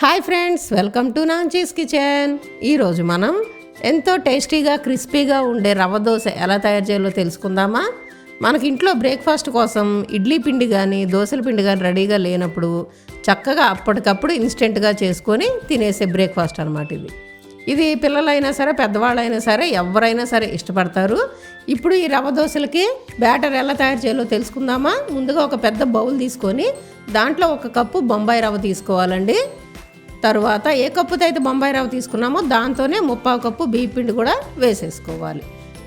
Hi friends, welcome to Nanchi's kitchen. ఈరోజు మనం ఎంతో టేస్టీగా క్రిస్పీగా ఉండే రవ్వ దోశ ఎలా తయారు చేయాలో తెలుసుకుందామా. మనకి ఇంట్లో బ్రేక్ఫాస్ట్ కోసం ఇడ్లీ పిండి కానీ దోశల పిండి కానీ రెడీగా లేనప్పుడు చక్కగా అప్పటికప్పుడు ఇన్స్టెంట్గా చేసుకొని తినేసే బ్రేక్ఫాస్ట్ అనమాట ఇది పిల్లలైనా సరే పెద్దవాళ్ళైనా సరే ఎవరైనా సరే ఇష్టపడతారు. ఇప్పుడు ఈ రవ్వ దోశలకి బ్యాటర్ ఎలా తయారు చేయాలో తెలుసుకుందామా. ముందుగా ఒక పెద్ద బౌల్ తీసుకొని దాంట్లో 1 కప్పు బొంబాయి రవ్వ తీసుకోవాలండి. తర్వాత ఏ కప్పుతో అయితే బొంబాయి రవ్వ తీసుకున్నామో దాంతోనే 3/4 కప్పు బియ్య పిండి కూడా వేసేసుకోవాలి.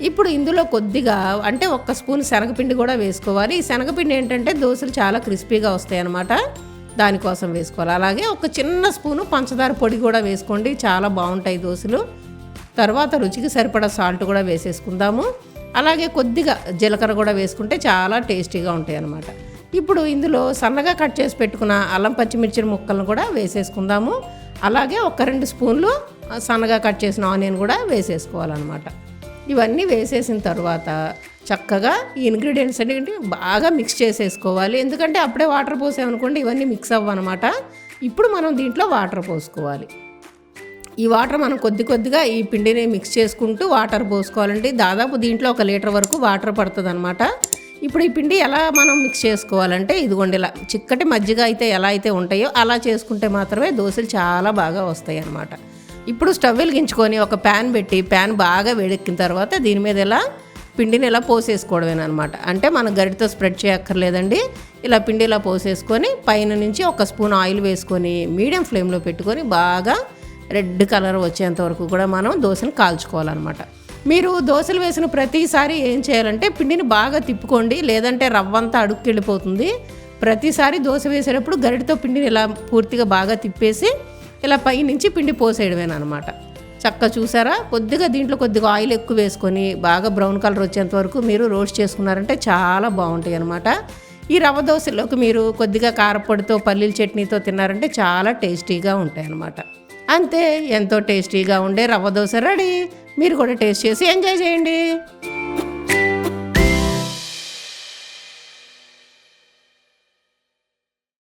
ఇప్పుడు ఇందులో కొద్దిగా అంటే 1 స్పూన్ శనగపిండి కూడా వేసుకోవాలి. ఈ శనగపిండి ఏంటంటే దోశలు చాలా క్రిస్పీగా వస్తాయి అన్నమాట, దానికోసం వేసుకోవాలి. అలాగే ఒక చిన్న స్పూను పంచదార పొడి కూడా వేసుకోండి, చాలా బాగుంటాయి దోశలు. తర్వాత రుచికి సరిపడా సాల్ట్ కూడా వేసేసుకుందాము. అలాగే కొద్దిగా జీలకర్ర కూడా వేసుకుంటే చాలా టేస్టీగా ఉంటాయి అన్నమాట. ఇప్పుడు ఇందులో సన్నగా కట్ చేసి పెట్టుకున్న అల్లం పచ్చిమిర్చి ముక్కలను కూడా వేసేసుకుందాము. అలాగే 1-2 స్పూన్లు సన్నగా కట్ చేసిన ఆనియన్ కూడా వేసేసుకోవాలన్నమాట. ఇవన్నీ వేసేసిన తర్వాత చక్కగా ఈ ఇంగ్రీడియంట్స్ అన్ని బాగా మిక్స్ చేసేసుకోవాలి. ఎందుకంటే అప్పుడే వాటర్ పోసామనుకోండి ఇవన్నీ మిక్స్ అవ్వనమాట. ఇప్పుడు మనం దీంట్లో వాటర్ పోసుకోవాలి. ఈ వాటర్ మనం కొద్దిగా ఈ పిండిని మిక్స్ చేసుకుంటూ వాటర్ పోసుకోవాలండి. దాదాపు దీంట్లో 1 లీటర్ వరకు వాటర్ పడుతుంది అనమాట. ఇప్పుడు ఈ పిండి ఎలా మనం మిక్స్ చేసుకోవాలంటే ఇదిగోండి, ఇలా చిక్కటి మజ్జిగ అయితే ఎలా అయితే ఉంటాయో అలా చేసుకుంటే మాత్రమే దోశలు చాలా బాగా వస్తాయి అన్నమాట. ఇప్పుడు స్టవ్ వెలిగించుకొని ఒక ప్యాన్ పెట్టి ప్యాన్ బాగా వేడెక్కిన తర్వాత దీని మీద ఇలా పిండిని ఇలా పోసేసుకోవడమేనమాట. అంటే మనం గరిటతో స్ప్రెడ్ చేయక్కర్లేదండి. ఇలా పిండి ఇలా పోసేసుకొని పైన నుంచి 1 స్పూన్ ఆయిల్ వేసుకొని మీడియం ఫ్లేమ్లో పెట్టుకొని బాగా రెడ్ కలర్ వచ్చేంత వరకు కూడా మనం దోశను కాల్చుకోవాలన్నమాట. మీరు దోశలు వేసిన ప్రతిసారి ఏం చేయాలంటే పిండిని బాగా తిప్పుకోండి, లేదంటే రవ్వంతా అడుక్కి వెళ్ళిపోతుంది. ప్రతిసారి దోశ వేసేటప్పుడు గరిటతో పిండిని ఇలా పూర్తిగా బాగా తిప్పేసి ఇలా పై నుంచి పిండి పోసేయడమేనమాట. చక్కగా చూసారా, కొద్దిగా దీంట్లో కొద్దిగా ఆయిల్ ఎక్కువ వేసుకొని బాగా బ్రౌన్ కలర్ వచ్చేంత వరకు మీరు రోస్ట్ చేసుకున్నారంటే చాలా బాగుంటాయి అన్నమాట. ఈ రవ్వ దోశలోకి మీరు కొద్దిగా కారపొడితో పల్లీల చట్నీతో తిన్నారంటే చాలా టేస్టీగా ఉంటాయి అన్నమాట. అంతే, ఎంతో టేస్టీగా ఉండే రవ్వ దోశ రెడీ. మీరు కూడా టేస్ట్ చేసి ఎంజాయ్ చేయండి.